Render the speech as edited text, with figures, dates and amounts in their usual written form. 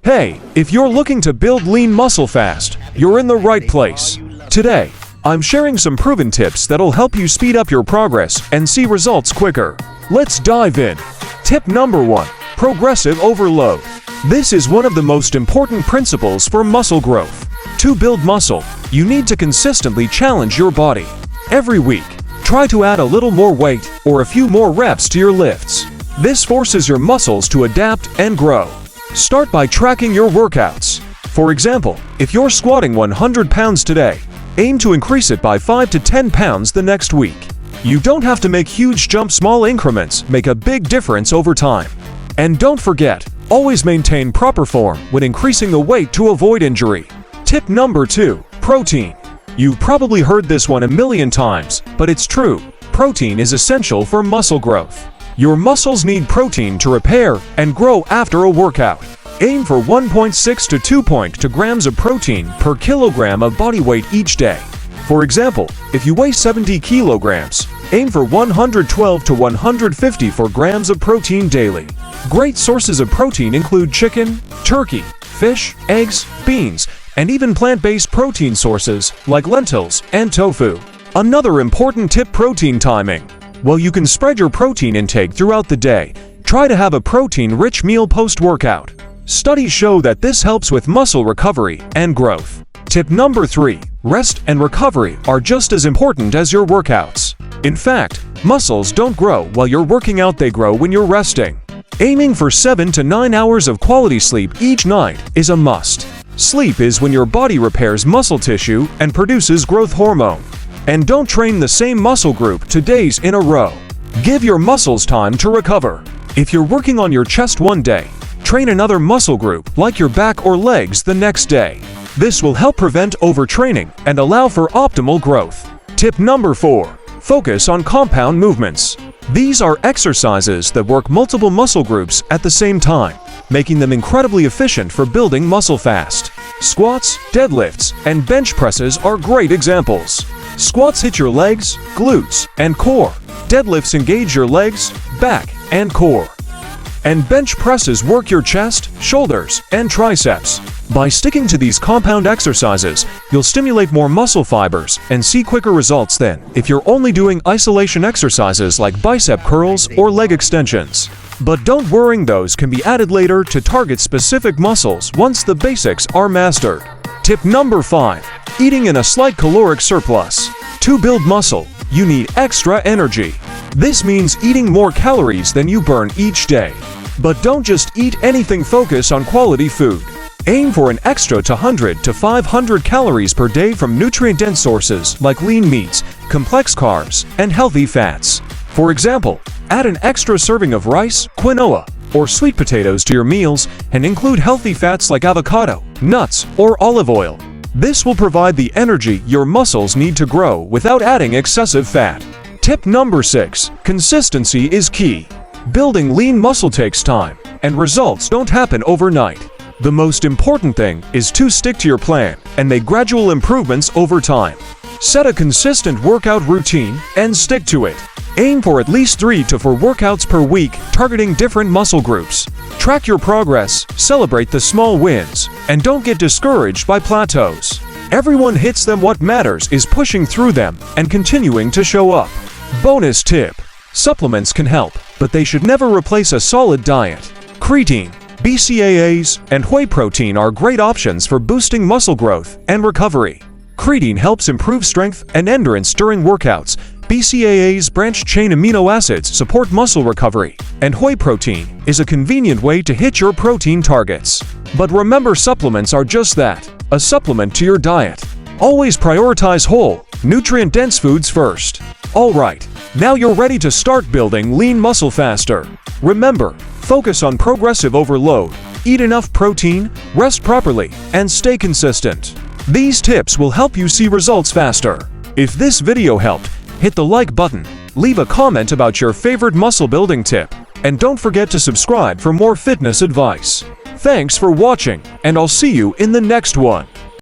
Hey, if you're looking to build lean muscle fast, you're in the right place. Today, I'm sharing some proven tips that'll help you speed up your progress and see results quicker. Let's dive in. Tip number 1. Progressive overload. This is one of the most important principles for muscle growth. To build muscle, you need to consistently challenge your body. Every week, try to add a little more weight or a few more reps to your lifts. This forces your muscles to adapt and grow. Start by tracking your workouts. For example, if you're squatting 100 pounds today, aim to increase it by 5 to 10 pounds the next week. You don't have to make huge jumps. Small increments make a big difference over time. And don't forget, always maintain proper form when increasing the weight to avoid injury. Tip number 2. Protein. You've probably heard this one a million times, but it's true. Protein is essential for muscle growth. Your muscles need protein to repair and grow after a workout. Aim for 1.6 to 2.2 grams of protein per kilogram of body weight each day. For example, if you weigh 70 kilograms, aim for 112 to 154 grams of protein daily. Great sources of protein include chicken, turkey, fish, eggs, beans, and even plant-based protein sources like lentils and tofu. Another important tip: protein timing. While you can spread your protein intake throughout the day, try to have a protein-rich meal post-workout. Studies show that this helps with muscle recovery and growth. Tip number 3. Rest and recovery are just as important as your workouts. In fact, muscles don't grow while you're working out, they grow when you're resting. Aiming for 7 to 9 hours of quality sleep each night is a must. Sleep is when your body repairs muscle tissue and produces growth hormone. And don't train the same muscle group 2 days in a row. Give your muscles time to recover. If you're working on your chest one day, train another muscle group like your back or legs the next day. This will help prevent overtraining and allow for optimal growth. Tip number 4. Focus on compound movements. These are exercises that work multiple muscle groups at the same time, making them incredibly efficient for building muscle fast. Squats, deadlifts, and bench presses are great examples. Squats hit your legs, glutes, and core. Deadlifts engage your legs, back, and core. And bench presses work your chest, shoulders, and triceps. By sticking to these compound exercises, you'll stimulate more muscle fibers and see quicker results than if you're only doing isolation exercises like bicep curls or leg extensions. But don't worry, those can be added later to target specific muscles once the basics are mastered. Tip number 5. Eating in a slight caloric surplus. To build muscle, you need extra energy. This means eating more calories than you burn each day. But don't just eat anything, focus on quality food. Aim for an extra 100 to 500 calories per day from nutrient-dense sources like lean meats, complex carbs, and healthy fats. For example, add an extra serving of rice, quinoa, or sweet potatoes to your meals and include healthy fats like avocado, nuts, or olive oil. This will provide the energy your muscles need to grow without adding excessive fat. Tip number 6. Consistency is key. Building lean muscle takes time, and results don't happen overnight. The most important thing is to stick to your plan and make gradual improvements over time. Set a consistent workout routine and stick to it. Aim for at least 3 to 4 workouts per week, targeting different muscle groups. Track your progress, celebrate the small wins, and don't get discouraged by plateaus. Everyone hits them. What matters is pushing through them and continuing to show up. Bonus tip: supplements can help, but they should never replace a solid diet. Creatine, BCAAs, and whey protein are great options for boosting muscle growth and recovery. Creatine helps improve strength and endurance during workouts. BCAAs, branched-chain amino acids, support muscle recovery, and whey protein is a convenient way to hit your protein targets. But remember, supplements are just that, a supplement to your diet. Always prioritize whole, nutrient-dense foods first. Alright, now you're ready to start building lean muscle faster. Remember, focus on progressive overload, eat enough protein, rest properly, and stay consistent. These tips will help you see results faster. If this video helped, hit the like button, leave a comment about your favorite muscle building tip, and don't forget to subscribe for more fitness advice. Thanks for watching, and I'll see you in the next one.